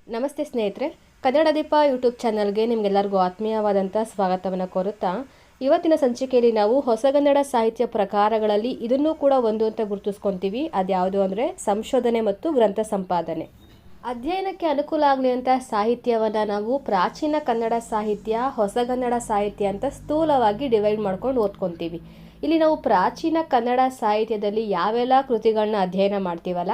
ನಮಸ್ತೆ ಸ್ನೇಹಿತರೆ, ಕನ್ನಡ ದೀಪ ಯೂಟ್ಯೂಬ್ ಚಾನಲ್ಗೆ ನಿಮಗೆಲ್ಲರಿಗೂ ಆತ್ಮೀಯವಾದಂಥ ಸ್ವಾಗತವನ್ನು ಕೋರುತ್ತಾ ಇವತ್ತಿನ ಸಂಚಿಕೆಯಲ್ಲಿ ನಾವು ಹೊಸಗನ್ನಡ ಸಾಹಿತ್ಯ ಪ್ರಕಾರಗಳಲ್ಲಿ ಇದನ್ನೂ ಕೂಡ ಒಂದು ಅಂತ ಗುರುತಿಸ್ಕೊತೀವಿ. ಅದ್ಯಾವುದು ಅಂದರೆ ಸಂಶೋಧನೆ ಮತ್ತು ಗ್ರಂಥ ಸಂಪಾದನೆ. ಅಧ್ಯಯನಕ್ಕೆ ಅನುಕೂಲ ಆಗಲಿ ಅಂತ ಸಾಹಿತ್ಯವನ್ನು ನಾವು ಪ್ರಾಚೀನ ಕನ್ನಡ ಸಾಹಿತ್ಯ, ಹೊಸಗನ್ನಡ ಸಾಹಿತ್ಯ ಅಂತ ಸ್ಥೂಲವಾಗಿ ಡಿವೈಡ್ ಮಾಡ್ಕೊಂಡು ಓದ್ಕೊತೀವಿ. ಇಲ್ಲಿ ನಾವು ಪ್ರಾಚೀನ ಕನ್ನಡ ಸಾಹಿತ್ಯದಲ್ಲಿ ಯಾವೆಲ್ಲ ಕೃತಿಗಳನ್ನ ಅಧ್ಯಯನ ಮಾಡ್ತೀವಲ್ಲ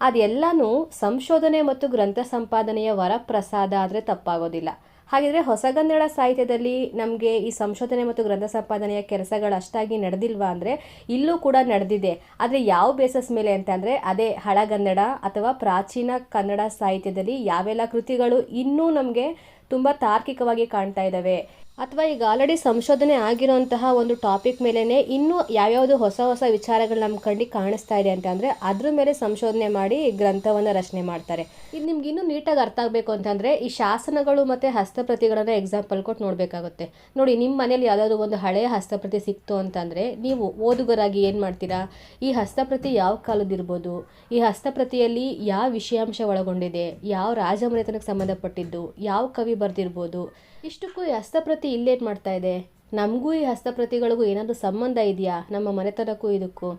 ಅದೆಲ್ಲನೂ ಸಂಶೋಧನೆ ಮತ್ತು ಗ್ರಂಥ ಸಂಪಾದನೆಯ ವರಪ್ರಸಾದ ಆದರೆ ತಪ್ಪಾಗೋದಿಲ್ಲ. ಹಾಗಿದ್ರೆ ಹೊಸಗನ್ನಡ ಸಾಹಿತ್ಯದಲ್ಲಿ ನಮಗೆ ಈ ಸಂಶೋಧನೆ ಮತ್ತು ಗ್ರಂಥ ಸಂಪಾದನೆಯ ಕೆಲಸಗಳು ಅಷ್ಟಾಗಿ ನಡೆದಿಲ್ವಾ ಅಂದರೆ ಇಲ್ಲೂ ಕೂಡ ನಡೆದಿದೆ. ಆದರೆ ಯಾವ ಬೇಸಸ್ ಮೇಲೆ ಅಂತಂದರೆ ಅದೇ ಹಳಗನ್ನಡ ಅಥವಾ ಪ್ರಾಚೀನ ಕನ್ನಡ ಸಾಹಿತ್ಯದಲ್ಲಿ ಯಾವೆಲ್ಲ ಕೃತಿಗಳು ಇನ್ನೂ ನಮಗೆ ತುಂಬ ತಾರ್ಕಿಕವಾಗಿ ಕಾಣ್ತಾ ಇದ್ದಾವೆ, ಅಥವಾ ಈಗ ಆಲ್ರೆಡಿ ಸಂಶೋಧನೆ ಆಗಿರೋಂತಹ ಒಂದು ಟಾಪಿಕ್ ಮೇಲೇ ಇನ್ನೂ ಯಾವ್ಯಾವುದು ಹೊಸ ಹೊಸ ವಿಚಾರಗಳು ನಮ್ಮ ಕಣ್ಣಿಗೆ ಕಾಣಿಸ್ತಾ ಇದೆ ಅಂತಂದರೆ ಅದ್ರ ಮೇಲೆ ಸಂಶೋಧನೆ ಮಾಡಿ ಗ್ರಂಥವನ್ನು ರಚನೆ ಮಾಡ್ತಾರೆ. ಇದು ನಿಮ್ಗೆ ಇನ್ನೂ ನೀಟಾಗಿ ಅರ್ಥ ಆಗಬೇಕು ಅಂತಂದರೆ ಈ ಶಾಸನಗಳು ಮತ್ತು ಹಸ್ತಪ್ರತಿಗಳನ್ನು ಎಕ್ಸಾಂಪಲ್ ಕೊಟ್ಟು ನೋಡಬೇಕಾಗುತ್ತೆ. ನೋಡಿ, ನಿಮ್ಮ ಮನೇಲಿ ಯಾವುದಾದ್ರು ಒಂದು ಹಳೆಯ ಹಸ್ತಪ್ರತಿ ಸಿಕ್ತು ಅಂತಂದರೆ ನೀವು ಓದುಗರಾಗಿ ಏನು ಮಾಡ್ತೀರಾ, ಈ ಹಸ್ತಪ್ರತಿ ಯಾವ ಕಾಲದಿರ್ಬೋದು, ಈ ಹಸ್ತಪ್ರತಿಯಲ್ಲಿ ಯಾವ ವಿಷಯಾಂಶ ಒಳಗೊಂಡಿದೆ, ಯಾವ ರಾಜಮನೆತನಕ್ಕೆ ಸಂಬಂಧಪಟ್ಟಿದ್ದು, ಯಾವ ಕವಿ ಬರೆದಿರ್ಬೋದು, ಇಷ್ಟಕ್ಕೂ ಈ ಹಸ್ತಪ್ರತಿ ಇಲ್ಲೇನು ಮಾಡ್ತಾ ಇದೆ, ನಮಗೂ ಈ ಹಸ್ತಪ್ರತಿಗಳಿಗೂ ಏನಾದರೂ ಸಂಬಂಧ ಇದೆಯಾ, ನಮ್ಮ ಮನೆತನಕ್ಕೂ ಇದಕ್ಕೂ,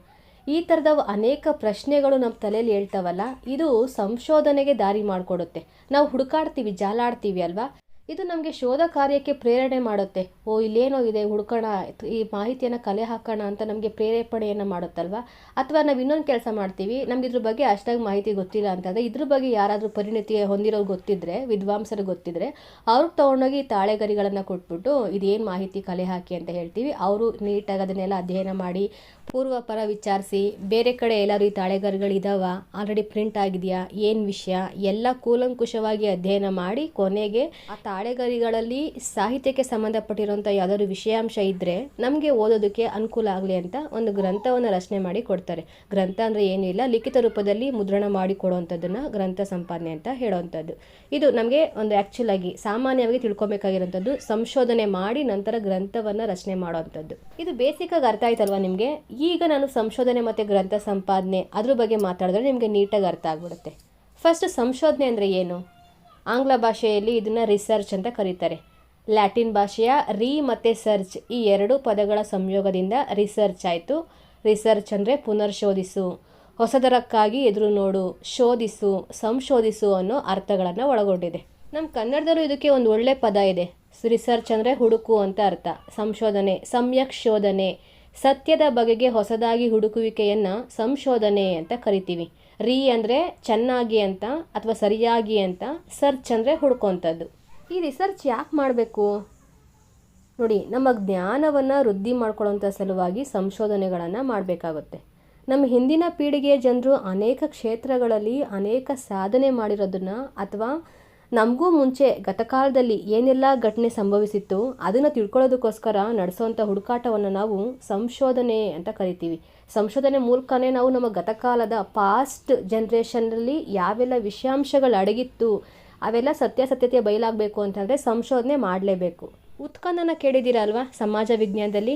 ಈ ಥರದ ಅನೇಕ ಪ್ರಶ್ನೆಗಳು ನಮ್ಮ ತಲೆಯಲ್ಲಿ ಹೇಳ್ತಾವಲ್ಲ, ಇದು ಸಂಶೋಧನೆಗೆ ದಾರಿ ಮಾಡಿಕೊಡುತ್ತೆ. ನಾವು ಹುಡುಕಾಡ್ತೀವಿ, ಜಾಲಾಡ್ತೀವಿ ಅಲ್ವಾ, ಇದು ನಮಗೆ ಶೋಧ ಕಾರ್ಯಕ್ಕೆ ಪ್ರೇರಣೆ ಮಾಡುತ್ತೆ. ಇಲ್ಲೇನೋ ಇದೆ, ಹುಡ್ಕೋಣ, ಈ ಮಾಹಿತಿಯನ್ನು ಕಲೆ ಹಾಕೋಣ ಅಂತ ನಮಗೆ ಪ್ರೇರೇಪಣೆಯನ್ನು ಮಾಡುತ್ತಲ್ವ. ಅಥವಾ ನಾವು ಇನ್ನೊಂದು ಕೆಲಸ ಮಾಡ್ತೀವಿ, ನಮ್ಗೆ ಇದ್ರ ಬಗ್ಗೆ ಅಷ್ಟಾಗಿ ಮಾಹಿತಿ ಗೊತ್ತಿಲ್ಲ ಅಂತಂದರೆ ಇದ್ರ ಬಗ್ಗೆ ಯಾರಾದರೂ ಪರಿಣಿತಿ ಹೊಂದಿರೋರು ಗೊತ್ತಿದ್ದರೆ, ವಿದ್ವಾಂಸರು ಗೊತ್ತಿದ್ದರೆ ಅವ್ರಿಗೆ ತೊಗೊಂಡೋಗಿ ತಾಳೆಗರಿಗಳನ್ನು ಕೊಟ್ಬಿಟ್ಟು ಇದೇನು ಮಾಹಿತಿ ಕಲೆ ಹಾಕಿ ಅಂತ ಹೇಳ್ತೀವಿ. ಅವರು ನೀಟಾಗಿ ಅದನ್ನೆಲ್ಲ ಅಧ್ಯಯನ ಮಾಡಿ ಪೂರ್ವಪರ ವಿಚಾರಿಸಿ ಬೇರೆ ಕಡೆ ಎಲ್ಲರೂ ಈ ತಾಳೆಗರಿಗಳಿದಾವ, ಆಲ್ರೆಡಿ ಪ್ರಿಂಟ್ ಆಗಿದೆಯಾ, ಏನು ವಿಷಯ ಎಲ್ಲ ಕೂಲಂಕುಷವಾಗಿ ಅಧ್ಯಯನ ಮಾಡಿ ಕೊನೆಗೆ ಆ ತಾಳೆಗರಿಗಳಲ್ಲಿ ಸಾಹಿತ್ಯಕ್ಕೆ ಸಂಬಂಧಪಟ್ಟಿರುವಂಥ ಯಾವುದಾದ್ರು ವಿಷಯಾಂಶ ಇದ್ದರೆ ನಮಗೆ ಓದೋದಕ್ಕೆ ಅನುಕೂಲ ಆಗಲಿ ಅಂತ ಒಂದು ಗ್ರಂಥವನ್ನು ರಚನೆ ಮಾಡಿ ಕೊಡ್ತಾರೆ. ಗ್ರಂಥ ಅಂದರೆ ಏನೂ ಇಲ್ಲ, ಲಿಖಿತ ರೂಪದಲ್ಲಿ ಮುದ್ರಣ ಮಾಡಿ ಕೊಡುವಂಥದ್ದನ್ನು ಗ್ರಂಥ ಸಂಪಾದನೆ ಅಂತ ಹೇಳುವಂಥದ್ದು. ಇದು ನಮಗೆ ಒಂದು ಆ್ಯಕ್ಚುಲ್ ಆಗಿ ಸಾಮಾನ್ಯವಾಗಿ ತಿಳ್ಕೊಬೇಕಾಗಿರೋಂಥದ್ದು, ಸಂಶೋಧನೆ ಮಾಡಿ ನಂತರ ಗ್ರಂಥವನ್ನು ರಚನೆ ಮಾಡುವಂಥದ್ದು. ಇದು ಬೇಸಿಕ್ಕಾಗಿ ಅರ್ಥ ಆಯ್ತಲ್ವ ನಿಮಗೆ. ಈಗ ನಾನು ಸಂಶೋಧನೆ ಮತ್ತು ಗ್ರಂಥ ಸಂಪಾದನೆ ಅದ್ರ ಬಗ್ಗೆ ಮಾತಾಡಿದ್ರೆ ನಿಮಗೆ ನೀಟಾಗಿ ಅರ್ಥ ಆಗ್ಬಿಡುತ್ತೆ. ಫಸ್ಟ್ ಸಂಶೋಧನೆ ಅಂದರೆ ಏನು? ಆಂಗ್ಲ ಭಾಷೆಯಲ್ಲಿ ಇದನ್ನು ರಿಸರ್ಚ್ ಅಂತ ಕರೀತಾರೆ. ಲ್ಯಾಟಿನ್ ಭಾಷೆಯ ರೀ ಮತ್ತು ಸರ್ಚ್ ಈ ಎರಡು ಪದಗಳ ಸಂಯೋಗದಿಂದ ರಿಸರ್ಚ್ ಆಯಿತು. ರಿಸರ್ಚ್ ಅಂದರೆ ಪುನರ್ಶೋಧಿಸು, ಹೊಸದರಕ್ಕಾಗಿ ಎದುರು ನೋಡು, ಶೋಧಿಸು, ಸಂಶೋಧಿಸು ಅನ್ನೋ ಅರ್ಥಗಳನ್ನು ಒಳಗೊಂಡಿದೆ. ನಮ್ಮ ಕನ್ನಡದಲ್ಲೂ ಇದಕ್ಕೆ ಒಂದು ಒಳ್ಳೆ ಪದ ಇದೆ. ರಿಸರ್ಚ್ ಅಂದರೆ ಹುಡುಕು ಅಂತ ಅರ್ಥ. ಸಂಶೋಧನೆ, ಸಮ್ಯಕ್ ಶೋಧನೆ, ಸತ್ಯದ ಬಗೆಗೆ ಹೊಸದಾಗಿ ಹುಡುಕುವಿಕೆಯನ್ನು ಸಂಶೋಧನೆ ಅಂತ ಕರಿತೀವಿ. ರೀ ಅಂದರೆ ಚೆನ್ನಾಗಿ ಅಂತ ಅಥವಾ ಸರಿಯಾಗಿ ಅಂತ, ಸರ್ಚ್ ಅಂದರೆ ಹುಡುಕೋಂಥದ್ದು. ಈ ರಿಸರ್ಚ್ ಯಾಕೆ ಮಾಡಬೇಕು ನೋಡಿ, ನಮ್ಮ ಜ್ಞಾನವನ್ನು ವೃದ್ಧಿ ಮಾಡ್ಕೊಳ್ಳೋಂಥ ಸಲುವಾಗಿ ಸಂಶೋಧನೆಗಳನ್ನು ಮಾಡಬೇಕಾಗುತ್ತೆ. ನಮ್ಮ ಹಿಂದಿನ ಪೀಳಿಗೆಯ ಜನರು ಅನೇಕ ಕ್ಷೇತ್ರಗಳಲ್ಲಿ ಅನೇಕ ಸಾಧನೆ ಮಾಡಿರೋದನ್ನು ಅಥವಾ ನಮಗೂ ಮುಂಚೆ ಗತಕಾಲದಲ್ಲಿ ಏನೆಲ್ಲ ಘಟನೆ ಸಂಭವಿಸಿತ್ತು ಅದನ್ನು ತಿಳ್ಕೊಳ್ಳೋದಕ್ಕೋಸ್ಕರ ನಡೆಸೋವಂಥ ಹುಡುಕಾಟವನ್ನು ನಾವು ಸಂಶೋಧನೆ ಅಂತ ಕರಿತೀವಿ. ಸಂಶೋಧನೆ ಮೂಲಕನೇ ನಾವು ನಮ್ಮ ಗತಕಾಲದ ಪಾಸ್ಟ್ ಜನ್ರೇಷನ್ನಲ್ಲಿ ಯಾವೆಲ್ಲ ವಿಷಯಾಂಶಗಳು ಅಡಗಿತ್ತು ಅವೆಲ್ಲ ಸತ್ಯಾಸತ್ಯತೆ ಬಯಲಾಗಬೇಕು ಅಂತಂದರೆ ಸಂಶೋಧನೆ ಮಾಡಲೇಬೇಕು. ಉತ್ಖನನ ಕೇಳಿದ್ದೀರಾ ಅಲ್ವಾ ಸಮಾಜ ವಿಜ್ಞಾನದಲ್ಲಿ?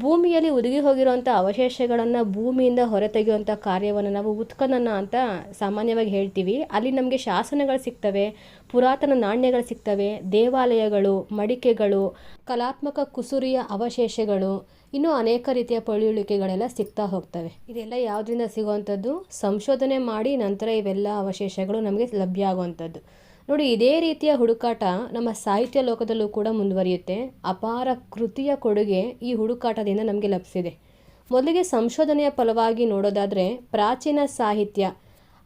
ಭೂಮಿಯಲ್ಲಿ ಉದುಗಿ ಹೋಗಿರುವಂಥ ಅವಶೇಷಗಳನ್ನು ಭೂಮಿಯಿಂದ ಹೊರತೆಗೆಯುವಂಥ ಕಾರ್ಯವನ್ನು ನಾವು ಉತ್ಖನನ ಅಂತ ಸಾಮಾನ್ಯವಾಗಿ ಹೇಳ್ತೀವಿ. ಅಲ್ಲಿ ನಮಗೆ ಶಾಸನಗಳು ಸಿಗ್ತವೆ, ಪುರಾತನ ನಾಣ್ಯಗಳು ಸಿಗ್ತವೆ, ದೇವಾಲಯಗಳು, ಮಡಿಕೆಗಳು, ಕಲಾತ್ಮಕ ಕುಸುರಿಯ ಅವಶೇಷಗಳು, ಇನ್ನೂ ಅನೇಕ ರೀತಿಯ ಪಳಿಯುಳಿಕೆಗಳೆಲ್ಲ ಸಿಗ್ತಾ ಹೋಗ್ತವೆ. ಇದೆಲ್ಲ ಯಾವುದರಿಂದ ಸಿಗುವಂಥದ್ದು? ಸಂಶೋಧನೆ ಮಾಡಿ ನಂತರ ಇವೆಲ್ಲ ಅವಶೇಷಗಳು ನಮಗೆ ಲಭ್ಯ ಆಗುವಂಥದ್ದು. ನೋಡಿ, ಇದೇ ರೀತಿಯ ಹುಡುಕಾಟ ನಮ್ಮ ಸಾಹಿತ್ಯ ಲೋಕದಲ್ಲೂ ಕೂಡ ಮುಂದುವರಿಯುತ್ತೆ. ಅಪಾರ ಕೃತಿಯ ಕೊಡುಗೆ ಈ ಹುಡುಕಾಟದಿಂದ ನಮಗೆ ಲಭಿಸಿದೆ. ಮೊದಲಿಗೆ ಸಂಶೋಧನೆಯ ಫಲವಾಗಿ ನೋಡೋದಾದರೆ ಪ್ರಾಚೀನ ಸಾಹಿತ್ಯ,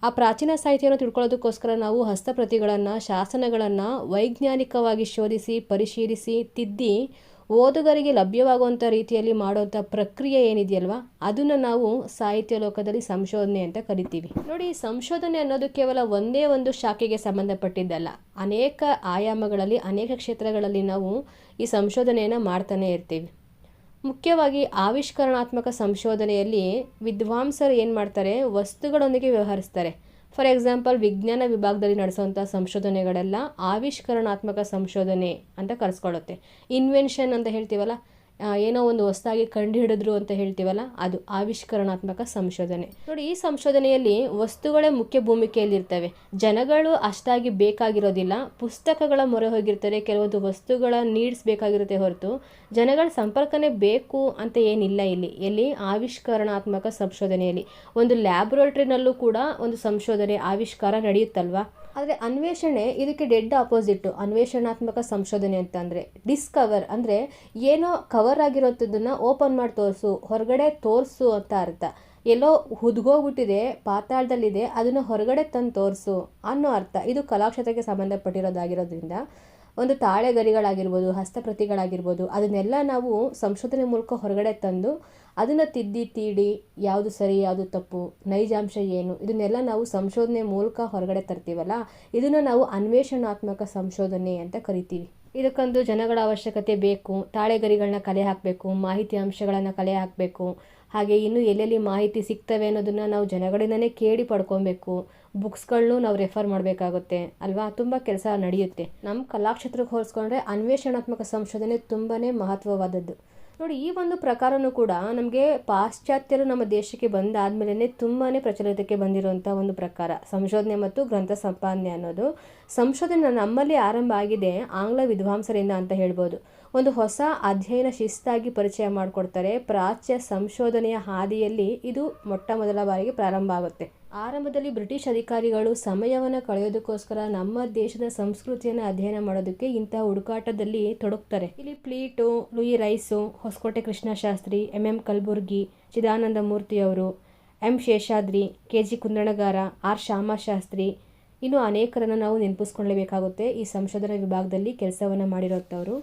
ಆ ಪ್ರಾಚೀನ ಸಾಹಿತ್ಯವನ್ನು ತಿಳ್ಕೊಳ್ಳೋದಕ್ಕೋಸ್ಕರ ನಾವು ಹಸ್ತಪ್ರತಿಗಳನ್ನು, ಶಾಸನಗಳನ್ನು ವೈಜ್ಞಾನಿಕವಾಗಿ ಶೋಧಿಸಿ, ಪರಿಶೀಲಿಸಿ, ತಿದ್ದಿ ಓದುಗರಿಗೆ ಲಭ್ಯವಾಗುವಂಥ ರೀತಿಯಲ್ಲಿ ಮಾಡುವಂಥ ಪ್ರಕ್ರಿಯೆ ಏನಿದೆಯಲ್ವ ಅದನ್ನು ನಾವು ಸಾಹಿತ್ಯ ಲೋಕದಲ್ಲಿ ಸಂಶೋಧನೆ ಅಂತ ಕರಿತೀವಿ. ನೋಡಿ, ಸಂಶೋಧನೆ ಅನ್ನೋದು ಕೇವಲ ಒಂದೇ ಒಂದು ಶಾಖೆಗೆ ಸಂಬಂಧಪಟ್ಟಿದ್ದಲ್ಲ. ಅನೇಕ ಆಯಾಮಗಳಲ್ಲಿ, ಅನೇಕ ಕ್ಷೇತ್ರಗಳಲ್ಲಿ ನಾವು ಈ ಸಂಶೋಧನೆಯನ್ನು ಮಾಡ್ತಾನೆ ಇರ್ತೀವಿ. ಮುಖ್ಯವಾಗಿ ಆವಿಷ್ಕರಣಾತ್ಮಕ ಸಂಶೋಧನೆಯಲ್ಲಿ ವಿದ್ವಾಂಸರು ಏನು ಮಾಡ್ತಾರೆ, ವಸ್ತುಗಳೊಂದಿಗೆ ವ್ಯವಹರಿಸ್ತಾರೆ. ಫಾರ್ ಎಕ್ಸಾಂಪಲ್, ವಿಜ್ಞಾನ ವಿಭಾಗದಲ್ಲಿ ನಡೆಸುವಂಥ ಸಂಶೋಧನೆಗಳೆಲ್ಲ ಆವಿಷ್ಕರಣಾತ್ಮಕ ಸಂಶೋಧನೆ ಅಂತ ಕರೆಸ್ಕೊಳ್ಳುತ್ತೆ. ಇನ್ವೆನ್ಷನ್ ಅಂತ ಹೇಳ್ತೀವಲ್ಲ, ಏನೋ ಒಂದು ಹೊಸದಾಗಿ ಕಂಡುಹಿಡಿದ್ರು ಅಂತ ಹೇಳ್ತೀವಲ್ಲ, ಅದು ಆವಿಷ್ಕರಣಾತ್ಮಕ ಸಂಶೋಧನೆ. ನೋಡಿ, ಈ ಸಂಶೋಧನೆಯಲ್ಲಿ ವಸ್ತುಗಳೇ ಮುಖ್ಯ ಭೂಮಿಕೆಯಲ್ಲಿರ್ತವೆ. ಜನಗಳು ಅಷ್ಟಾಗಿ ಬೇಕಾಗಿರೋದಿಲ್ಲ, ಪುಸ್ತಕಗಳ ಮೊರೆ ಹೋಗಿರ್ತಾರೆ, ಕೆಲವೊಂದು ವಸ್ತುಗಳ ನೀಡ್ಸ್ ಬೇಕಾಗಿರುತ್ತೆ ಹೊರತು ಜನಗಳ ಸಂಪರ್ಕನೇ ಬೇಕು ಅಂತ ಏನಿಲ್ಲ. ಎಲ್ಲಿ ಆವಿಷ್ಕರಣಾತ್ಮಕ ಸಂಶೋಧನೆಯಲ್ಲಿ ಒಂದು ಲ್ಯಾಬೊರೇಟರಿನಲ್ಲೂ ಕೂಡ ಒಂದು ಸಂಶೋಧನೆ ಆವಿಷ್ಕಾರ ನಡೆಯುತ್ತಲ್ವಾ. ಆದರೆ ಅನ್ವೇಷಣೆ ಇದಕ್ಕೆ ಡೆಡ್ ಆಪೋಸಿಟ್. ಅನ್ವೇಷಣಾತ್ಮಕ ಸಂಶೋಧನೆ ಅಂತಂದರೆ ಡಿಸ್ಕವರ್ ಅಂದರೆ ಏನೋ ಕವರ್ ಆಗಿರೋಂಥದ್ದನ್ನು ಓಪನ್ ಮಾಡಿ ತೋರಿಸು, ಹೊರಗಡೆ ತೋರಿಸು ಅಂತ ಅರ್ಥ. ಎಲ್ಲೋ ಹುದುಗೋಗ್ಬಿಟ್ಟಿದೆ, ಪಾತಾಳದಲ್ಲಿದೆ, ಅದನ್ನು ಹೊರಗಡೆ ತಂದು ತೋರಿಸು ಅನ್ನೋ ಅರ್ಥ. ಇದು ಕಲಾಕ್ಷೇತ್ರಕ್ಕೆ ಸಂಬಂಧಪಟ್ಟಿರೋದಾಗಿರೋದ್ರಿಂದ ಒಂದು ತಾಳೆಗರಿಗಳಾಗಿರ್ಬೋದು, ಹಸ್ತಪ್ರತಿಗಳಾಗಿರ್ಬೋದು, ಅದನ್ನೆಲ್ಲ ನಾವು ಸಂಶೋಧನೆ ಮೂಲಕ ಹೊರಗಡೆ ತಂದು ಅದನ್ನು ತಿದ್ದಿ ತೀಡಿ ಯಾವುದು ಸರಿ ಯಾವುದು ತಪ್ಪು, ನೈಜಾಂಶ ಏನು, ಇದನ್ನೆಲ್ಲ ನಾವು ಸಂಶೋಧನೆ ಮೂಲಕ ಹೊರಗಡೆ ತರ್ತೀವಲ್ಲ, ಇದನ್ನು ನಾವು ಅನ್ವೇಷಣಾತ್ಮಕ ಸಂಶೋಧನೆ ಅಂತ ಕರಿತೀವಿ. ಇದಕ್ಕೊಂದು ಜನಗಳ ಅವಶ್ಯಕತೆ ಬೇಕು. ತಾಳೆಗರಿಗಳನ್ನ ಕಲೆ ಹಾಕಬೇಕು, ಮಾಹಿತಿ ಅಂಶಗಳನ್ನು ಕಲೆ ಹಾಕಬೇಕು. ಹಾಗೆ ಇನ್ನೂ ಎಲ್ಲೆಲ್ಲಿ ಮಾಹಿತಿ ಸಿಗ್ತವೆ ಅನ್ನೋದನ್ನು ನಾವು ಜನಗಳಿಂದನೇ ಕೇಳಿ ಪಡ್ಕೊಬೇಕು. ಬುಕ್ಸ್ಗಳನ್ನೂ ನಾವು ರೆಫರ್ ಮಾಡಬೇಕಾಗುತ್ತೆ ಅಲ್ವಾ. ತುಂಬ ಕೆಲಸ ನಡೆಯುತ್ತೆ. ನಮ್ಮ ಕಲಾಕ್ಷೇತ್ರಕ್ಕೆ ಹೋಲಿಸ್ಕೊಂಡ್ರೆ ಅನ್ವೇಷಣಾತ್ಮಕ ಸಂಶೋಧನೆ ತುಂಬಾ ಮಹತ್ವವಾದದ್ದು. ನೋಡಿ, ಈ ಒಂದು ಪ್ರಕಾರನೂ ಕೂಡ ನಮಗೆ ಪಾಶ್ಚಾತ್ಯರು ನಮ್ಮ ದೇಶಕ್ಕೆ ಬಂದಾದ್ಮೇಲೆ ತುಂಬಾ ಪ್ರಚಲಿತಕ್ಕೆ ಬಂದಿರುವಂಥ ಒಂದು ಪ್ರಕಾರ ಸಂಶೋಧನೆ ಮತ್ತು ಗ್ರಂಥ ಸಂಪಾದನೆ ಅನ್ನೋದು. ಸಂಶೋಧನೆ ನಮ್ಮಲ್ಲಿ ಆರಂಭ ಆಗಿದೆ ಆಂಗ್ಲ ವಿದ್ವಾಂಸರಿಂದ ಅಂತ ಹೇಳ್ಬೋದು. ಒಂದು ಹೊಸ ಅಧ್ಯಯನ ಶಿಸ್ತಾಗಿ ಪರಿಚಯ ಮಾಡಿಕೊಡ್ತಾರೆ. ಪ್ರಾಚ್ಯ ಸಂಶೋಧನೆಯ ಹಾದಿಯಲ್ಲಿ ಇದು ಮೊಟ್ಟ ಮೊದಲ ಬಾರಿಗೆ ಪ್ರಾರಂಭ ಆಗುತ್ತೆ. ಆರಂಭದಲ್ಲಿ ಬ್ರಿಟಿಷ್ ಅಧಿಕಾರಿಗಳು ಸಮಯವನ್ನು ಕಳೆಯೋದಕ್ಕೋಸ್ಕರ ನಮ್ಮ ದೇಶದ ಸಂಸ್ಕೃತಿಯನ್ನು ಅಧ್ಯಯನ ಮಾಡೋದಕ್ಕೆ ಇಂತಹ ಹುಡುಕಾಟದಲ್ಲಿ ತೊಡಗ್ತಾರೆ. ಇಲ್ಲಿ ಪ್ಲೀಟೋ, Lewis Rice, Hosakote Krishnashastri, M Kalburgi, Chidananda ಮೂರ್ತಿಯವರು, M Sheshadri, K.G.. Kundanagara, R Shyamashastri, ಇನ್ನು ಅನೇಕರನ್ನು ನಾವು ನೆನಪಿಸ್ಕೊಳ್ಳಬೇಕಾಗುತ್ತೆ ಈ ಸಂಶೋಧನಾ ವಿಭಾಗದಲ್ಲಿ ಕೆಲಸವನ್ನು ಮಾಡಿರೋಂಥವ್ರು.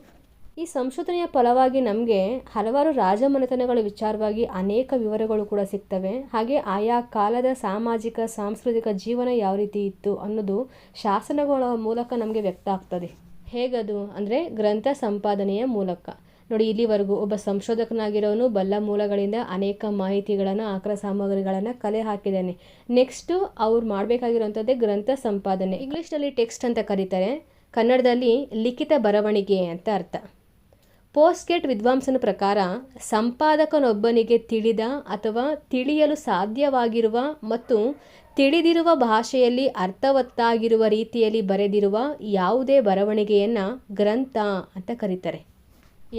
ಈ ಸಂಶೋಧನೆಯ ಫಲವಾಗಿ ನಮಗೆ ಹಲವಾರು ರಾಜಮನೆತನಗಳ ವಿಚಾರವಾಗಿ ಅನೇಕ ವಿವರಗಳು ಕೂಡ ಸಿಗ್ತವೆ. ಹಾಗೆ ಆಯಾ ಕಾಲದ ಸಾಮಾಜಿಕ ಸಾಂಸ್ಕೃತಿಕ ಜೀವನ ಯಾವ ರೀತಿ ಇತ್ತು ಅನ್ನೋದು ಶಾಸನಗಳ ಮೂಲಕ ನಮಗೆ ವ್ಯಕ್ತ ಆಗ್ತದೆ. ಹೇಗದು ಅಂದರೆ ಗ್ರಂಥ ಸಂಪಾದನೆಯ ಮೂಲಕ. ನೋಡಿ, ಇಲ್ಲಿವರೆಗೂ ಒಬ್ಬ ಸಂಶೋಧಕನಾಗಿರೋನು ಬಲ್ಲ ಮೂಲಗಳಿಂದ ಅನೇಕ ಮಾಹಿತಿಗಳನ್ನು, ಆಕರ ಸಾಮಗ್ರಿಗಳನ್ನು ಕಲೆ ಹಾಕಿದ್ದಾನೆ. ನೆಕ್ಸ್ಟು ಅವ್ರು ಮಾಡಬೇಕಾಗಿರೋಂಥದ್ದೇ ಗ್ರಂಥ ಸಂಪಾದನೆ. ಇಂಗ್ಲೀಷ್ನಲ್ಲಿ ಟೆಕ್ಸ್ಟ್ ಅಂತ ಕರೀತಾರೆ, ಕನ್ನಡದಲ್ಲಿ ಲಿಖಿತ ಬರವಣಿಗೆ ಅಂತ ಅರ್ಥ. ಪೋಸ್ಟ್ಗೇಟ್ ವಿದ್ವಾಂಸನ ಪ್ರಕಾರ ಸಂಪಾದಕನೊಬ್ಬನಿಗೆ ತಿಳಿದ ಅಥವಾ ತಿಳಿಯಲು ಸಾಧ್ಯವಾಗಿರುವ ಮತ್ತು ತಿಳಿದಿರುವ ಭಾಷೆಯಲ್ಲಿ ಅರ್ಥವತ್ತಾಗಿರುವ ರೀತಿಯಲ್ಲಿ ಬರೆದಿರುವ ಯಾವುದೇ ಬರವಣಿಗೆಯನ್ನು ಗ್ರಂಥ ಅಂತ ಕರೀತಾರೆ.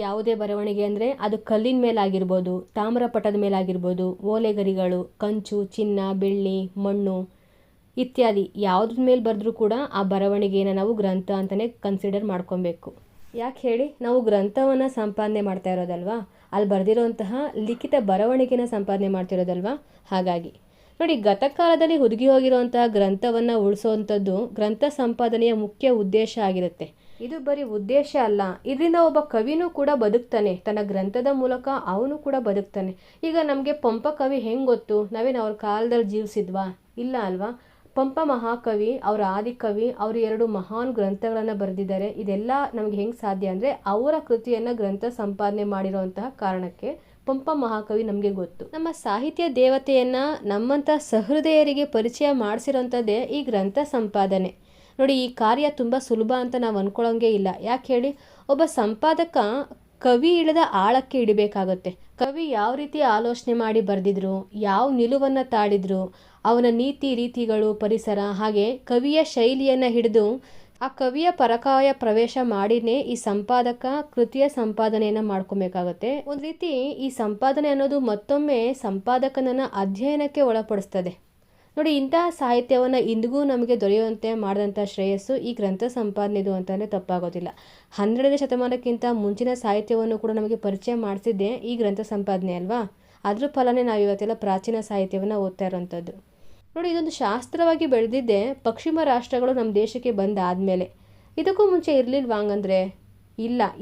ಯಾವುದೇ ಬರವಣಿಗೆ ಅಂದರೆ ಅದು ಕಲ್ಲಿನ ಮೇಲಾಗಿರ್ಬೋದು, ತಾಮ್ರಪಟದ ಮೇಲಾಗಿರ್ಬೋದು, ಓಲೆಗರಿಗಳು, ಕಂಚು, ಚಿನ್ನ, ಬೆಳ್ಳಿ, ಮಣ್ಣು ಇತ್ಯಾದಿ ಯಾವುದ್ರ ಮೇಲೆ ಬರೆದ್ರೂ ಕೂಡ ಆ ಬರವಣಿಗೆಯನ್ನು ನಾವು ಗ್ರಂಥ ಅಂತಲೇ ಕನ್ಸಿಡರ್ ಮಾಡ್ಕೊಬೇಕು. ಯಾಕೆ ಹೇಳಿ, ನಾವು ಗ್ರಂಥವನ್ನು ಸಂಪಾದನೆ ಮಾಡ್ತಾ ಇರೋದಲ್ವಾ, ಅಲ್ಲಿ ಬರೆದಿರೋಂತಹ ಲಿಖಿತ ಬರವಣಿಗೆನ ಸಂಪಾದನೆ ಮಾಡ್ತಿರೋದಲ್ವಾ. ಹಾಗಾಗಿ ನೋಡಿ, ಗತಕಾಲದಲ್ಲಿ ಹುದುಗಿ ಹೋಗಿರುವಂತಹ ಗ್ರಂಥವನ್ನು ಉಳಿಸೋವಂಥದ್ದು ಗ್ರಂಥ ಸಂಪಾದನೆಯ ಮುಖ್ಯ ಉದ್ದೇಶ ಆಗಿರುತ್ತೆ. ಇದು ಬರೀ ಉದ್ದೇಶ ಅಲ್ಲ, ಇದರಿಂದ ಒಬ್ಬ ಕವಿನೂ ಕೂಡ ಬದುಕ್ತಾನೆ, ತನ್ನ ಗ್ರಂಥದ ಮೂಲಕ ಅವನು ಕೂಡ ಬದುಕ್ತಾನೆ. ಈಗ ನಮಗೆ ಪಂಪ ಕವಿ ಹೆಂಗೆ ಗೊತ್ತು? ನಾವೇನು ಅವ್ರ ಕಾಲದಲ್ಲಿ ಜೀವಿಸಿದ್ವಾ? ಇಲ್ಲ ಅಲ್ವಾ. ಪಂಪ ಮಹಾಕವಿ, ಅವರ ಆದಿಕವಿ, ಅವರು 2 ಮಹಾನ್ ಗ್ರಂಥಗಳನ್ನು ಬರೆದಿದ್ದಾರೆ. ಇದೆಲ್ಲ ನಮಗೆ ಹೆಂಗೆ ಸಾಧ್ಯ ಅಂದರೆ ಅವರ ಕೃತಿಯನ್ನು ಗ್ರಂಥ ಸಂಪಾದನೆ ಮಾಡಿರೋಂತಹ ಕಾರಣಕ್ಕೆ ಪಂಪ ಮಹಾಕವಿ ನಮಗೆ ಗೊತ್ತು. ನಮ್ಮ ಸಾಹಿತ್ಯ ದೇವತೆಯನ್ನು ನಮ್ಮಂಥ ಸಹೃದಯರಿಗೆ ಪರಿಚಯ ಮಾಡಿಸಿರೋಂಥದ್ದೇ ಈ ಗ್ರಂಥ ಸಂಪಾದನೆ. ನೋಡಿ, ಈ ಕಾರ್ಯ ತುಂಬ ಸುಲಭ ಅಂತ ನಾವು ಅಂದ್ಕೊಳ್ಳೋಂಗೆ ಇಲ್ಲ. ಯಾಕೆ ಹೇಳಿ, ಒಬ್ಬ ಸಂಪಾದಕ ಕವಿ ಇಳಿದ ಆಳಕ್ಕೆ ಇಡಬೇಕಾಗುತ್ತೆ. ಕವಿ ಯಾವ ರೀತಿ ಆಲೋಚನೆ ಮಾಡಿ ಬರೆದಿದ್ರು, ಯಾವ ನಿಲುವನ್ನು ತಾಳಿದ್ರು, ಅವನ ನೀತಿ ರೀತಿಗಳು, ಪರಿಸರ, ಹಾಗೆ ಕವಿಯ ಶೈಲಿಯನ್ನು ಹಿಡಿದು ಆ ಕವಿಯ ಪರಕಾಯ ಪ್ರವೇಶ ಮಾಡಿನೇ ಈ ಸಂಪಾದಕ ಕೃತಿಯ ಸಂಪಾದನೆಯನ್ನು ಮಾಡ್ಕೊಬೇಕಾಗುತ್ತೆ. ಒಂದು ರೀತಿ ಈ ಸಂಪಾದನೆ ಅನ್ನೋದು ಮತ್ತೊಮ್ಮೆ ಸಂಪಾದಕನನ್ನು ಅಧ್ಯಯನಕ್ಕೆ ಒಳಪಡಿಸ್ತದೆ. ನೋಡಿ, ಇಂತಹ ಸಾಹಿತ್ಯವನ್ನು ಇಂದಿಗೂ ನಮಗೆ ದೊರೆಯುವಂತೆ ಮಾಡಿದಂಥ ಶ್ರೇಯಸ್ಸು ಈ ಗ್ರಂಥ ಸಂಪಾದನೆದು ಅಂತಲೇ ತಪ್ಪಾಗೋದಿಲ್ಲ. 12ನೇ ಶತಮಾನಕ್ಕಿಂತ ಮುಂಚಿನ ಸಾಹಿತ್ಯವನ್ನು ಕೂಡ ನಮಗೆ ಪರಿಚಯ ಮಾಡಿಸಿದ್ದೆ ಈ ಗ್ರಂಥ ಸಂಪಾದನೆ ಅಲ್ವಾ. ಅದ್ರ ಫಲನೇ ನಾವು ಇವತ್ತೆಲ್ಲ ಪ್ರಾಚೀನ ಸಾಹಿತ್ಯವನ್ನು ಓದ್ತಾ ಇರೋವಂಥದ್ದು. ನೋಡಿ, ಇದೊಂದು ಶಾಸ್ತ್ರವಾಗಿ ಬೆಳೆದಿದ್ದೆ ಪಶ್ಚಿಮ ರಾಷ್ಟ್ರಗಳು ನಮ್ಮ ದೇಶಕ್ಕೆ ಬಂದಾದಮೇಲೆ. ಇದಕ್ಕೂ ಮುಂಚೆ ಇರಲಿಲ್ವಾ ಹಂಗಂದರೆ?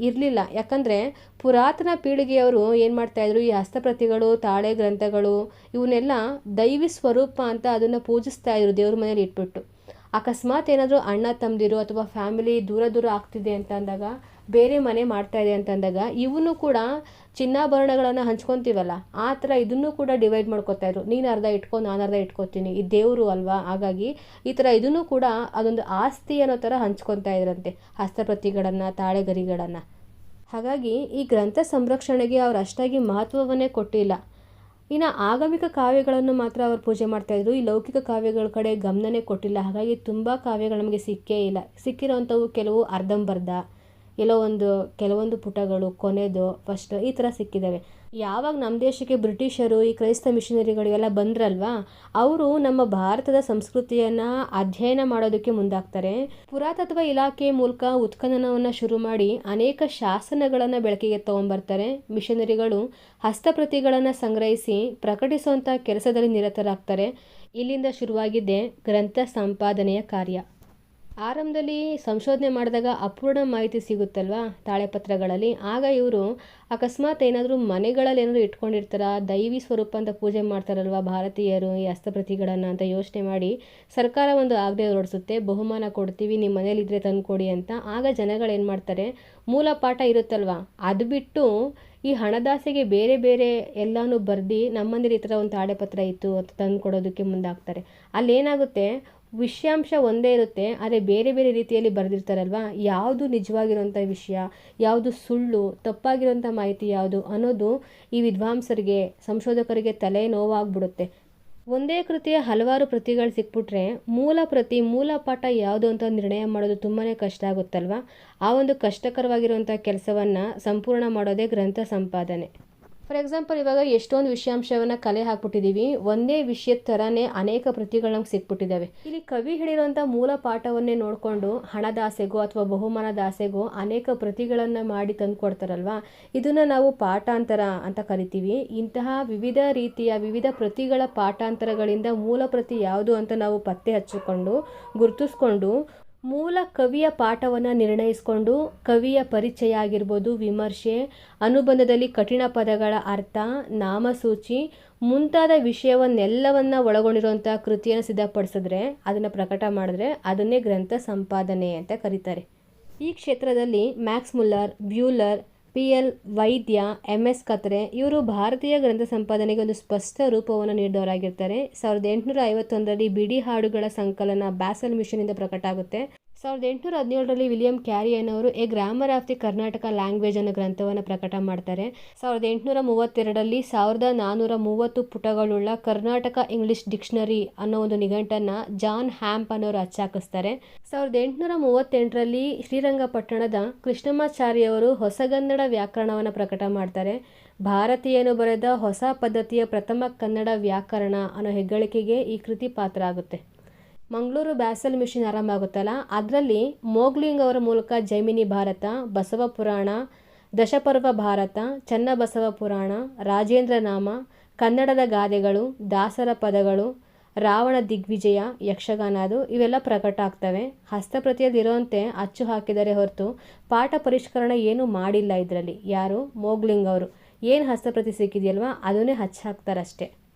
ಇರಲಿಲ್ಲ. ಯಾಕಂದರೆ ಪುರಾತನ ಪೀಳಿಗೆಯವರು ಏನು ಮಾಡ್ತಾಯಿದ್ರು, ಈ ಹಸ್ತಪ್ರತಿಗಳು, ತಾಳೆ ಗ್ರಂಥಗಳು ಇವನ್ನೆಲ್ಲ ದೈವಿ ಸ್ವರೂಪ ಅಂತ ಅದನ್ನು ಪೂಜಿಸ್ತಾ ಇದ್ರು ದೇವ್ರ ಮನೇಲಿ ಇಟ್ಬಿಟ್ಟು. ಅಕಸ್ಮಾತ್ ಏನಾದರೂ ಅಣ್ಣ ತಮ್ಮದಿರು ಅಥವಾ ಫ್ಯಾಮಿಲಿ ದೂರ ಆಗ್ತಿದೆ ಅಂತ ಅಂದಾಗ, ಬೇರೆ ಮನೆ ಮಾಡ್ತಾ ಇದೆ ಅಂತ ಅಂದಾಗ, ಇವನು ಕೂಡ ಚಿನ್ನಾಭರಣಗಳನ್ನು ಹಂಚ್ಕೊತೀವಲ್ಲ, ಆ ಥರ ಇದನ್ನು ಕೂಡ ಡಿವೈಡ್ ಮಾಡ್ಕೊತಾ ಇದ್ರು. ನೀನು ಅರ್ಧ ಇಟ್ಕೊ, ನಾನು ಅರ್ಧ ಇಟ್ಕೊತೀನಿ, ಈ ದೇವರು ಅಲ್ವಾ. ಹಾಗಾಗಿ ಈ ಥರ ಇದನ್ನು ಕೂಡ ಅದೊಂದು ಆಸ್ತಿ ಅನ್ನೋ ಥರ ಹಂಚ್ಕೊತಾ ಇದ್ರಂತೆ, ಹಸ್ತಪ್ರತಿಗಳನ್ನು, ತಾಳೆಗರಿಗಳನ್ನು. ಹಾಗಾಗಿ ಈ ಗ್ರಂಥ ಸಂರಕ್ಷಣೆಗೆ ಅವರು ಅಷ್ಟಾಗಿ ಮಹತ್ವವನ್ನೇ ಕೊಟ್ಟಿಲ್ಲ. ಇನ್ನು ಆಗಮಿಕ ಕಾವ್ಯಗಳನ್ನು ಮಾತ್ರ ಅವರು ಪೂಜೆ ಮಾಡ್ತಾಯಿದ್ರು. ಈ ಲೌಕಿಕ ಕಾವ್ಯಗಳ ಕಡೆ ಗಮನನೇ ಕೊಟ್ಟಿಲ್ಲ. ಹಾಗಾಗಿ ತುಂಬ ಕಾವ್ಯಗಳು ನಮಗೆ ಸಿಕ್ಕೇ ಇಲ್ಲ. ಸಿಕ್ಕಿರೋವಂಥವು ಕೆಲವು ಅರ್ಧಂಬರ್ಧ, ಕೆಲವೊಂದು ಪುಟಗಳು ಕೊನೆದು ಫಸ್ಟ್ ಈ ಥರ ಸಿಕ್ಕಿದ್ದಾವೆ. ಯಾವಾಗ ನಮ್ಮ ದೇಶಕ್ಕೆ ಬ್ರಿಟಿಷರು ಈ ಕ್ರೈಸ್ತ ಮಿಷನರಿಗಳು ಎಲ್ಲ ಬಂದ್ರಲ್ವಾ, ಅವರು ನಮ್ಮ ಭಾರತದ ಸಂಸ್ಕೃತಿಯನ್ನು ಅಧ್ಯಯನ ಮಾಡೋದಕ್ಕೆ ಮುಂದಾಗ್ತಾರೆ. ಪುರಾತತ್ವ ಇಲಾಖೆ ಮೂಲಕ ಉತ್ಖನನವನ್ನು ಶುರು ಮಾಡಿ ಅನೇಕ ಶಾಸನಗಳನ್ನು ಬೆಳಕಿಗೆ ತಗೊಂಡ್ಬರ್ತಾರೆ. ಮಿಷನರಿಗಳು ಹಸ್ತಪ್ರತಿಗಳನ್ನು ಸಂಗ್ರಹಿಸಿ ಪ್ರಕಟಿಸುವಂಥ ಕೆಲಸದಲ್ಲಿ ನಿರತರಾಗ್ತಾರೆ. ಇಲ್ಲಿಂದ ಶುರುವಾಗಿದ್ದೆ ಗ್ರಂಥ ಸಂಪಾದನೆಯ ಕಾರ್ಯ. ಆರಂಭದಲ್ಲಿ ಸಂಶೋಧನೆ ಮಾಡಿದಾಗ ಅಪೂರ್ಣ ಮಾಹಿತಿ ಸಿಗುತ್ತಲ್ವ ತಾಳೆಪತ್ರಗಳಲ್ಲಿ. ಆಗ ಇವರು ಅಕಸ್ಮಾತ್ ಏನಾದರೂ ಮನೆಗಳಲ್ಲಿ ಏನಾದರೂ ಇಟ್ಕೊಂಡಿರ್ತಾರ, ದೈವಿ ಸ್ವರೂಪ ಅಂತ ಪೂಜೆ ಮಾಡ್ತಾರಲ್ವ ಭಾರತೀಯರು ಈ ಹಸ್ತಪ್ರತಿಗಳನ್ನು ಅಂತ ಯೋಚನೆ ಮಾಡಿ ಸರ್ಕಾರ ಒಂದು ಆಜ್ಞೆ ಹೊರಡಿಸುತ್ತೆ, ಬಹುಮಾನ ಕೊಡ್ತೀವಿ, ನಿಮ್ಮ ಮನೇಲಿದ್ದರೆ ತಂದುಕೊಡಿ ಅಂತ. ಆಗ ಜನಗಳು ಏನು ಮಾಡ್ತಾರೆ, ಮೂಲ ಪಾಠ ಇರುತ್ತಲ್ವ ಅದು ಬಿಟ್ಟು ಈ ಹಣದಾಸೆಗೆ ಬೇರೆ ಬೇರೆ ಎಲ್ಲನೂ ಬರ್ದು ನಮ್ಮನೇಲಿ ಈ ಥರ ಒಂದು ತಾಳೆಪತ್ರ ಇತ್ತು ಅಂತ ತಂದು ಕೊಡೋದಕ್ಕೆ ಮುಂದಾಗ್ತಾರೆ. ಅಲ್ಲೇನಾಗುತ್ತೆ, ವಿಷಯಾಂಶ ಒಂದೇ ಇರುತ್ತೆ, ಆದರೆ ಬೇರೆ ಬೇರೆ ರೀತಿಯಲ್ಲಿ ಬರೆದಿರ್ತಾರಲ್ವ. ಯಾವುದು ನಿಜವಾಗಿರೋಂಥ ವಿಷಯ, ಯಾವುದು ಸುಳ್ಳು, ತಪ್ಪಾಗಿರೋಂಥ ಮಾಹಿತಿ ಯಾವುದು ಅನ್ನೋದು ಈ ವಿದ್ವಾಂಸರಿಗೆ, ಸಂಶೋಧಕರಿಗೆ ತಲೆ ನೋವಾಗ್ಬಿಡುತ್ತೆ. ಒಂದೇ ಕೃತಿಯ ಹಲವಾರು ಪ್ರತಿಗಳು ಸಿಕ್ಬಿಟ್ರೆ ಮೂಲ ಪಾಠ ಯಾವುದು ಅಂತ ನಿರ್ಣಯ ಮಾಡೋದು ತುಂಬಾ ಕಷ್ಟ ಆಗುತ್ತಲ್ವ. ಆ ಒಂದು ಕಷ್ಟಕರವಾಗಿರುವಂಥ ಕೆಲಸವನ್ನು ಸಂಪೂರ್ಣ ಮಾಡೋದೇ ಗ್ರಂಥ ಸಂಪಾದನೆ. ಫಾರ್ ಎಕ್ಸಾಂಪಲ್, ಇವಾಗ ಎಷ್ಟೊಂದು ವಿಷಯಾಂಶವನ್ನು ಕಲೆ ಹಾಕ್ಬಿಟ್ಟಿದ್ದೀವಿ, ಒಂದೇ ವಿಷಯದ ಥರನೇ ಅನೇಕ ಪ್ರತಿಗಳು ನಮ್ಗೆ ಸಿಕ್ಬಿಟ್ಟಿದ್ದಾವೆ. ಇಲ್ಲಿ ಕವಿ ಹೇಳಿರುವಂಥ ಮೂಲ ಪಾಠವನ್ನೇ ನೋಡಿಕೊಂಡು ಹಣದಾಸೆಗೋ ಅಥವಾ ಬಹುಮಾನದ ಆಸೆಗೋ ಅನೇಕ ಪ್ರತಿಗಳನ್ನು ಮಾಡಿ ತಂದು ಕೊಡ್ತಾರಲ್ವ, ಇದನ್ನು ನಾವು ಪಾಠಾಂತರ ಅಂತ ಕರಿತೀವಿ. ಇಂತಹ ವಿವಿಧ ಪ್ರತಿಗಳ ಪಾಠಾಂತರಗಳಿಂದ ಮೂಲ ಪ್ರತಿ ಯಾವುದು ಅಂತ ನಾವು ಪತ್ತೆ ಹಚ್ಚಿಕೊಂಡು ಗುರುತಿಸ್ಕೊಂಡು ಮೂಲ ಕವಿಯ ಪಾಠವನ್ನು ನಿರ್ಣಯಿಸಿಕೊಂಡು ಕವಿಯ ಪರಿಚಯ ಆಗಿರ್ಬೋದು, ವಿಮರ್ಶೆ, ಅನುಬಂಧದಲ್ಲಿ ಕಠಿಣ ಪದಗಳ ಅರ್ಥ, ನಾಮಸೂಚಿ ಮುಂತಾದ ವಿಷಯವನ್ನೆಲ್ಲವನ್ನು ಒಳಗೊಂಡಿರುವಂಥ ಕೃತಿಯನ್ನು ಸಿದ್ಧಪಡಿಸಿದ್ರೆ, ಅದನ್ನು ಪ್ರಕಟ ಮಾಡಿದ್ರೆ ಅದನ್ನೇ ಗ್ರಂಥ ಸಂಪಾದನೆ ಅಂತ ಕರೀತಾರೆ. ಈ ಕ್ಷೇತ್ರದಲ್ಲಿ ಮ್ಯಾಕ್ಸ್ ಮುಲ್ಲರ್, ಬ್ಯೂಲರ್, PL ವೈದ್ಯ, MS ಕತ್ರೆ ಇವರು ಭಾರತೀಯ ಗ್ರಂಥ ಸಂಪಾದನೆಗೆ ಒಂದು ಸ್ಪಷ್ಟ ರೂಪವನ್ನು ನೀಡಿದವರಾಗಿರ್ತಾರೆ. 1851ರಲ್ಲಿ ಬಿಡಿ ಹಾಡುಗಳ ಸಂಕಲನ ಬ್ಯಾಸಲ್ ಮಿಷನ್ನಿಂದ ಪ್ರಕಟ ಆಗುತ್ತೆ. 1817ರಲ್ಲಿ ವಿಲಿಯಂ ಕ್ಯಾರಿ ಅನ್ನೋರು A grammar of the Karnataka language ಅನ್ನೋ ಗ್ರಂಥವನ್ನು ಪ್ರಕಟ ಮಾಡ್ತಾರೆ. 1832ರಲ್ಲಿ 1430 ಪುಟಗಳುಳ್ಳ ಕರ್ನಾಟಕ ಇಂಗ್ಲಿಷ್ ಡಿಕ್ಷನರಿ ಅನ್ನೋ ಒಂದು ನಿಘಂಟನ್ನು ಜಾನ್ ಹ್ಯಾಂಪ್ ಅನ್ನೋರು ಅಚ್ಚಾಕಿಸ್ತಾರೆ. 1838ರಲ್ಲಿ ಶ್ರೀರಂಗಪಟ್ಟಣದ ಕೃಷ್ಣಮಾಚಾರ್ಯವರು ಹೊಸಗನ್ನಡ ವ್ಯಾಕರಣವನ್ನು ಪ್ರಕಟ ಮಾಡ್ತಾರೆ. ಭಾರತೀಯನು ಬರೆದ ಹೊಸ ಪದ್ಧತಿಯ ಪ್ರಥಮ ಕನ್ನಡ ವ್ಯಾಕರಣ ಅನ್ನೋ ಹೆಗ್ಗಳಿಕೆಗೆ ಈ ಕೃತಿ ಪಾತ್ರ ಆಗುತ್ತೆ. ಮಂಗಳೂರು ಬ್ಯಾಸಲ್ ಮಿಷನ್ ಆರಂಭ ಆಗುತ್ತಲ್ಲ, ಅದರಲ್ಲಿ ಮೋಗ್ಲಿಂಗ್ ಅವರ ಮೂಲಕ ಜೈಮಿನಿ ಭಾರತ, ಬಸವ ಪುರಾಣ, ದಶಪರ್ವ ಭಾರತ, ಚನ್ನಬಸವ ಪುರಾಣ, ರಾಜೇಂದ್ರ ನಾಮ, ಕನ್ನಡದ ಗಾದೆಗಳು, ದಾಸರ ಪದಗಳು, ರಾವಣ ದಿಗ್ವಿಜಯ, ಯಕ್ಷಗಾನ ಇವೆಲ್ಲ ಪ್ರಕಟ ಆಗ್ತವೆ. ಹಸ್ತಪ್ರತಿಯಲ್ಲಿರೋಂತೆ ಅಚ್ಚು ಹಾಕಿದರೆ ಹೊರತು ಪಾಠ ಪರಿಷ್ಕರಣೆ ಏನೂ ಮಾಡಿಲ್ಲ ಇದರಲ್ಲಿ. ಯಾರು? ಮೋಗ್ಲಿಂಗ್ ಅವರು. ಏನು ಹಸ್ತಪ್ರತಿ ಸಿಕ್ಕಿದೆಯಲ್ವ ಅದನ್ನೇ ಹಾಕ್ತಾರಷ್ಟೇ.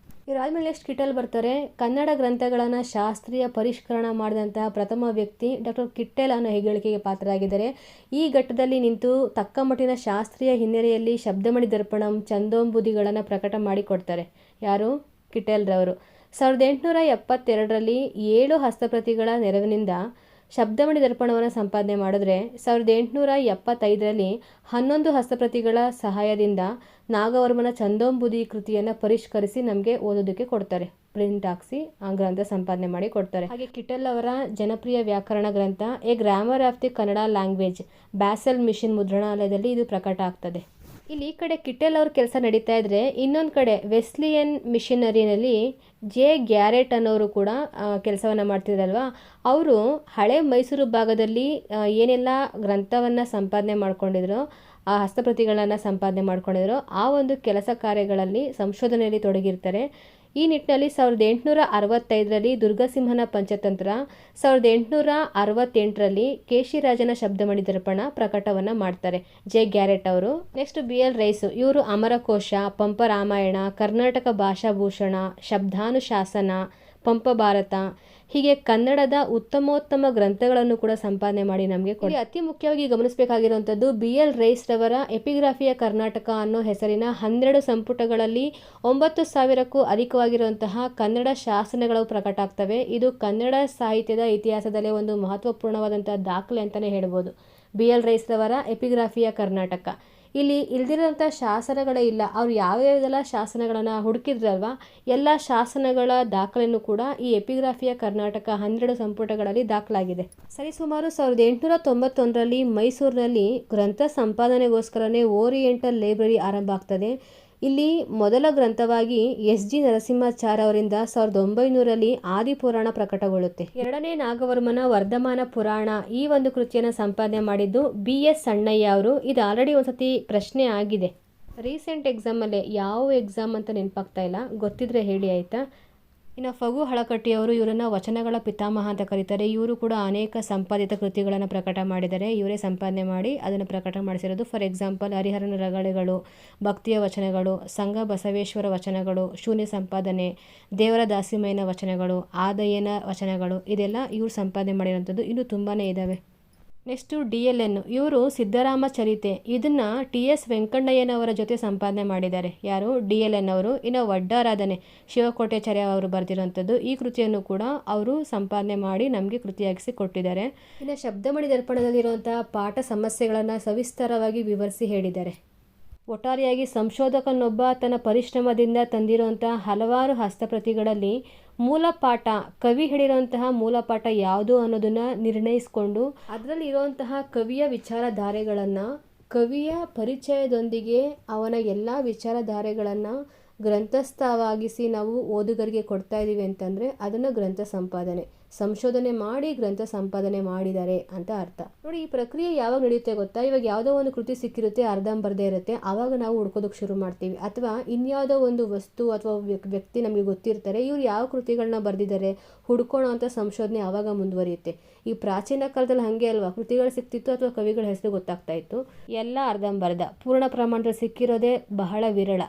ಇವರಾದ್ಮೇಲೆ ನೆಕ್ಸ್ಟ್ ಕಿಟ್ಟಲ್ ಬರ್ತಾರೆ. ಕನ್ನಡ ಗ್ರಂಥಗಳನ್ನು ಶಾಸ್ತ್ರೀಯ ಪರಿಷ್ಕರಣ ಮಾಡಿದಂತಹ ಪ್ರಥಮ ವ್ಯಕ್ತಿ ಡಾಕ್ಟರ್ ಕಿಟ್ಟೆಲ್ ಅನ್ನೋ ಹೆಗ್ಗಳಿಕೆಗೆ ಪಾತ್ರರಾಗಿದ್ದಾರೆ. ಈ ಘಟ್ಟದಲ್ಲಿ ನಿಂತು ತಕ್ಕಮಟ್ಟಿನ ಶಾಸ್ತ್ರೀಯ ಹಿನ್ನೆಲೆಯಲ್ಲಿ ಶಬ್ದಮಣಿ ದರ್ಪಣಂ, ಛಂದೋಂಬುದಿಗಳನ್ನು ಪ್ರಕಟ ಮಾಡಿಕೊಡ್ತಾರೆ. ಯಾರು? ಕಿಟ್ಟೆಲ್ರವರು. 1872ರಲ್ಲಿ 7 ಹಸ್ತಪ್ರತಿಗಳ ನೆರವಿನಿಂದ ಶಬ್ದಮಣಿ ದರ್ಪಣವನ್ನು ಸಂಪಾದನೆ ಮಾಡಿದ್ರೆ 1875ರಲ್ಲಿ 11 ಹಸ್ತಪ್ರತಿಗಳ ಸಹಾಯದಿಂದ ನಾಗವರ್ಮನ ಛಂದೋಂಬುದಿ ಕೃತಿಯನ್ನು ಪರಿಷ್ಕರಿಸಿ ನಮಗೆ ಓದೋದಕ್ಕೆ ಕೊಡ್ತಾರೆ. ಪ್ರಿಂಟ್ ಹಾಕ್ಸಿ ಆ ಗ್ರಂಥ ಸಂಪಾದನೆ ಮಾಡಿ ಕೊಡ್ತಾರೆ. ಹಾಗೆ ಕಿಟ್ಟಲ್ ಅವರ ಜನಪ್ರಿಯ ವ್ಯಾಕರಣ ಗ್ರಂಥ a grammar of the Kannada language Basel mission ಮುದ್ರಣಾಲಯದಲ್ಲಿ ಇದು ಪ್ರಕಟ ಆಗ್ತದೆ. ಇಲ್ಲಿ ಈ ಕಡೆ ಕಿಟ್ಟೆಲ್ ಅವ್ರ ಕೆಲಸ ನಡೀತಾ ಇದ್ರೆ, ಇನ್ನೊಂದು ಕಡೆ ವೆಸ್ಲಿಯನ್ ಮಿಷನರಿನಲ್ಲಿ ಜೆ ಗ್ಯಾರೆಟ್ ಅನ್ನೋರು ಕೂಡ ಕೆಲಸವನ್ನು ಮಾಡ್ತಿದ್ರಲ್ವ. ಅವರು ಹಳೆ ಮೈಸೂರು ಭಾಗದಲ್ಲಿ ಏನೆಲ್ಲ ಗ್ರಂಥವನ್ನು ಸಂಪಾದನೆ ಮಾಡ್ಕೊಂಡಿದ್ರು, ಆ ಹಸ್ತಪ್ರತಿಗಳನ್ನು ಸಂಪಾದನೆ ಮಾಡ್ಕೊಂಡಿದ್ರು, ಆ ಒಂದು ಕೆಲಸ ಕಾರ್ಯಗಳಲ್ಲಿ ಸಂಶೋಧನೆಯಲ್ಲಿ ತೊಡಗಿರ್ತಾರೆ. ಈ ನಿಟ್ಟಿನಲ್ಲಿ 1865ರಲ್ಲಿ ದುರ್ಗಸಿಂಹನ ಪಂಚತಂತ್ರ, 1868ರಲ್ಲಿ ಕೇಶಿರಾಜನ ಶಬ್ದಮಣಿ ದರ್ಪಣ ಪ್ರಕಟವನ್ನು ಮಾಡ್ತಾರೆ ಜೆ ಗ್ಯಾರೆಟ್ ಅವರು. ನೆಕ್ಸ್ಟ್ BL ರೈಸು, ಇವರು ಅಮರಕೋಶ, ಪಂಪ ರಾಮಾಯಣ, ಕರ್ನಾಟಕ ಭಾಷಾಭೂಷಣ, ಶಬ್ದಾನುಶಾಸನ, ಪಂಪ ಭಾರತ ಹೀಗೆ ಕನ್ನಡದ ಉತ್ತಮೋತ್ತಮ ಗ್ರಂಥಗಳನ್ನು ಕೂಡ ಸಂಪಾದನೆ ಮಾಡಿ ನಮಗೆ ಕೊಡಿ. ಅತಿ ಮುಖ್ಯವಾಗಿ ಗಮನಿಸಬೇಕಾಗಿರುವಂಥದ್ದು BL ರೈಸ್ ರವರ ಎಪಿಗ್ರಾಫಿಯ ಕರ್ನಾಟಕ ಅನ್ನೋ ಹೆಸರಿನ 12 ಸಂಪುಟಗಳಲ್ಲಿ 9,000ಕ್ಕೂ ಅಧಿಕವಾಗಿರುವಂತಹ ಕನ್ನಡ ಶಾಸನಗಳು ಪ್ರಕಟ ಆಗ್ತವೆ. ಇದು ಕನ್ನಡ ಸಾಹಿತ್ಯದ ಇತಿಹಾಸದಲ್ಲೇ ಒಂದು ಮಹತ್ವಪೂರ್ಣವಾದಂತಹ ದಾಖಲೆ ಅಂತಲೇ ಹೇಳ್ಬೋದು. BL ರೈಸ್ರವರ ಎಪಿಗ್ರಾಫಿಯ ಕರ್ನಾಟಕ. ಇಲ್ಲಿ ಇಲ್ದಿರೋಂಥ ಶಾಸನಗಳೇ ಇಲ್ಲ. ಅವ್ರು ಯಾವ್ಯಾವ್ದೆಲ್ಲ ಶಾಸನಗಳನ್ನು ಹುಡುಕಿದ್ರಲ್ವ, ಎಲ್ಲ ಶಾಸನಗಳ ದಾಖಲೆಯೂ ಕೂಡ ಈ ಎಪಿಗ್ರಾಫಿಯ ಕರ್ನಾಟಕ 12 ಸಂಪುಟಗಳಲ್ಲಿ ದಾಖಲಾಗಿದೆ. ಸರಿಸುಮಾರು 1891ರಲ್ಲಿ ಮೈಸೂರಿನಲ್ಲಿ ಗ್ರಂಥ ಸಂಪಾದನೆಗೋಸ್ಕರನೇ ಓರಿಯೆಂಟಲ್ ಲೈಬ್ರರಿ ಆರಂಭ ಆಗ್ತದೆ. ಇಲ್ಲಿ ಮೊದಲ ಗ್ರಂಥವಾಗಿ SG ನರಸಿಂಹಾಚಾರ್ಯ ಅವರಿಂದ 1900ರಲ್ಲಿ ಆದಿಪುರಾಣ ಪ್ರಕಟಗೊಳ್ಳುತ್ತೆ. ಎರಡನೇ ನಾಗವರ್ಮನ ವರ್ಧಮಾನ ಪುರಾಣ ಈ ಒಂದು ಕೃತಿಯನ್ನು ಸಂಪಾದನೆ ಮಾಡಿದ್ದು BS ಸಣ್ಣಯ್ಯ ಅವರು. ಇದು ಆಲ್ರೆಡಿ ಒಂದ್ಸತಿ ಪ್ರಶ್ನೆ ಆಗಿದೆ ರೀಸೆಂಟ್ ಎಕ್ಸಾಮಲ್ಲೇ. ಯಾವ ಎಕ್ಸಾಮ್ ಅಂತ ನೆನಪಾಗ್ತಾ ಇಲ್ಲ, ಗೊತ್ತಿದ್ರೆ ಹೇಳಿ ಆಯಿತಾ. ಇನ್ನು ಫಗು ಹಳಕಟ್ಟಿಯವರು, ಇವರನ್ನು ವಚನಗಳ ಪಿತಾಮಹ ಅಂತ ಕರೀತಾರೆ. ಇವರು ಕೂಡ ಅನೇಕ ಸಂಪಾದಿತ ಕೃತಿಗಳನ್ನು ಪ್ರಕಟ ಮಾಡಿದ್ದಾರೆ. ಇವರೇ ಸಂಪಾದನೆ ಮಾಡಿ ಅದನ್ನು ಪ್ರಕಟ ಮಾಡಿಸಿರೋದು. ಫಾರ್ ಎಕ್ಸಾಂಪಲ್ ಹರಿಹರನ ರಗಳೆಗಳು, ಭಕ್ತಿಯ ವಚನಗಳು, ಸಂಘ ಬಸವೇಶ್ವರ ವಚನಗಳು, ಶೂನ್ಯ ಸಂಪಾದನೆ, ದೇವರ ದಾಸಿಮಯ್ಯನ ವಚನಗಳು, ಆದಯ್ಯನ ವಚನಗಳು, ಇದೆಲ್ಲ ಇವರು ಸಂಪಾದನೆ ಮಾಡಿರೋಂಥದ್ದು. ಇನ್ನು ತುಂಬಾ ಇದ್ದಾವೆ. ನೆಕ್ಸ್ಟು DLN, ಇವರು ಸಿದ್ದರಾಮ ಚರಿತೆ, ಇದನ್ನು TS ವೆಂಕಣ್ಣಯ್ಯನವರ ಜೊತೆ ಸಂಪಾದನೆ ಮಾಡಿದ್ದಾರೆ. ಯಾರು? DLN ಅವರು. ಇನ್ನು ವಡ್ಡಾರಾಧನೆ ಶಿವಕೋಟೆಚಾರ್ಯ ಅವರು ಬರೆದಿರುವಂಥದ್ದು. ಈ ಕೃತಿಯನ್ನು ಕೂಡ ಅವರು ಸಂಪಾದನೆ ಮಾಡಿ ನಮಗೆ ಕೃತಿಯಾಗಿಸಿ ಕೊಟ್ಟಿದ್ದಾರೆ. ಇನ್ನು ಶಬ್ದಮಣಿ ದರ್ಪಣದಲ್ಲಿರುವಂತಹ ಪಾಠ ಸಮಸ್ಯೆಗಳನ್ನು ಸವಿಸ್ತಾರವಾಗಿ ವಿವರಿಸಿ ಹೇಳಿದ್ದಾರೆ. ಒಟ್ಟಾರೆಯಾಗಿ ಸಂಶೋಧಕನೊಬ್ಬ ತನ್ನ ಪರಿಶ್ರಮದಿಂದ ತಂದಿರುವಂತಹ ಹಲವಾರು ಹಸ್ತಪ್ರತಿಗಳಲ್ಲಿ ಮೂಲ ಪಾಠ, ಕವಿ ಹೇಳಿರುವಂತಹ ಮೂಲ ಪಾಠ ಯಾವುದು ಅನ್ನೋದನ್ನು ನಿರ್ಣಯಿಸಿಕೊಂಡು ಅದರಲ್ಲಿ ಇರುವಂತಹ ಕವಿಯ ವಿಚಾರಧಾರೆಗಳನ್ನು, ಕವಿಯ ಪರಿಚಯದೊಂದಿಗೆ ಅವನ ಎಲ್ಲ ವಿಚಾರಧಾರೆಗಳನ್ನು ಗ್ರಂಥಸ್ಥವಾಗಿಸಿ ನಾವು ಓದುಗರಿಗೆ ಕೊಡ್ತಾ ಇದ್ದೀವಿ ಅಂತಂದರೆ ಅದನ್ನು ಗ್ರಂಥ ಸಂಪಾದನೆ, ಸಂಶೋಧನೆ ಮಾಡಿ ಗ್ರಂಥ ಸಂಪಾದನೆ ಮಾಡಿದ್ದಾರೆ ಅಂತ ಅರ್ಥ. ನೋಡಿ, ಈ ಪ್ರಕ್ರಿಯೆ ಯಾವಾಗ ನಡೆಯುತ್ತೆ ಗೊತ್ತಾ? ಇವಾಗ ಯಾವುದೋ ಒಂದು ಕೃತಿ ಸಿಕ್ಕಿರುತ್ತೆ, ಅರ್ಧಂಬರ್ಧ ಇರುತ್ತೆ, ಆವಾಗ ನಾವು ಹುಡ್ಕೋದಕ್ಕೆ ಶುರು ಮಾಡ್ತೀವಿ. ಅಥವಾ ಇನ್ಯಾವುದೋ ಒಂದು ವಸ್ತು ಅಥವಾ ವ್ಯಕ್ತಿ ನಮಗೆ ಗೊತ್ತಿರ್ತಾರೆ, ಇವ್ರು ಯಾವ ಕೃತಿಗಳನ್ನ ಬರೆದಿದ್ದಾರೆ ಹುಡ್ಕೋಣ ಅಂತ ಸಂಶೋಧನೆ ಆವಾಗ ಮುಂದುವರಿಯುತ್ತೆ. ಈ ಪ್ರಾಚೀನ ಕಾಲದಲ್ಲಿ ಹಾಗೆ ಅಲ್ವಾ, ಕೃತಿಗಳು ಸಿಕ್ತಿತ್ತು ಅಥವಾ ಕವಿಗಳ ಹೆಸರು ಗೊತ್ತಾಗ್ತಾ ಇತ್ತು. ಎಲ್ಲ ಅರ್ಧಂಬರ್ಧ, ಪೂರ್ಣ ಪ್ರಮಾಣದಲ್ಲಿ ಸಿಕ್ಕಿರೋದೇ ಬಹಳ ವಿರಳ.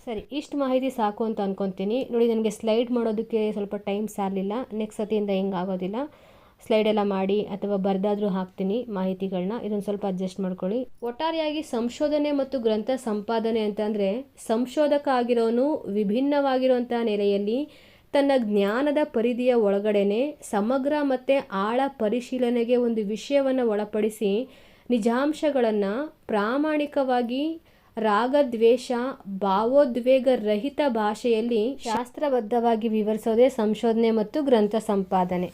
ಸರಿ, ಇಷ್ಟು ಮಾಹಿತಿ ಸಾಕು ಅಂತ ಅಂದ್ಕೊತೀನಿ. ನೋಡಿ, ನನಗೆ ಸ್ಲೈಡ್ ಮಾಡೋದಕ್ಕೆ ಸ್ವಲ್ಪ ಟೈಮ್ ಸಾರಲಿಲ್ಲ. ನೆಕ್ಸ್ಟ್ ಸತಿಯಿಂದ ಹಿಂಗೆ ಆಗೋದಿಲ್ಲ. ಸ್ಲೈಡೆಲ್ಲ ಮಾಡಿ ಅಥವಾ ಬರೆದಾದರೂ ಹಾಕ್ತೀನಿ ಮಾಹಿತಿಗಳನ್ನ. ಇದೊಂದು ಸ್ವಲ್ಪ ಅಡ್ಜಸ್ಟ್ ಮಾಡ್ಕೊಳ್ಳಿ. ಒಟ್ಟಾರೆಯಾಗಿ ಸಂಶೋಧನೆ ಮತ್ತು ಗ್ರಂಥ ಸಂಪಾದನೆ ಅಂತಂದರೆ, ಸಂಶೋಧಕ ಆಗಿರೋನು ವಿಭಿನ್ನವಾಗಿರುವಂಥ ನೆಲೆಯಲ್ಲಿ ತನ್ನ ಜ್ಞಾನದ ಪರಿಧಿಯ ಒಳಗಡೆನೆ ಸಮಗ್ರ ಮತ್ತು ಆಳ ಪರಿಶೀಲನೆಗೆ ಒಂದು ವಿಷಯವನ್ನು ಒಳಪಡಿಸಿ ನಿಜಾಂಶಗಳನ್ನು ಪ್ರಾಮಾಣಿಕವಾಗಿ ರಾಗದ್ವೇಷ ಭಾವೋದ್ವೇಗ ರಹಿತ ಭಾಷೆಯಲ್ಲಿ ಶಾಸ್ತ್ರಬದ್ಧವಾಗಿ ವಿವರಿಸೋದೇ ಸಂಶೋಧನೆ ಮತ್ತು ಗ್ರಂಥ ಸಂಪಾದನೆ.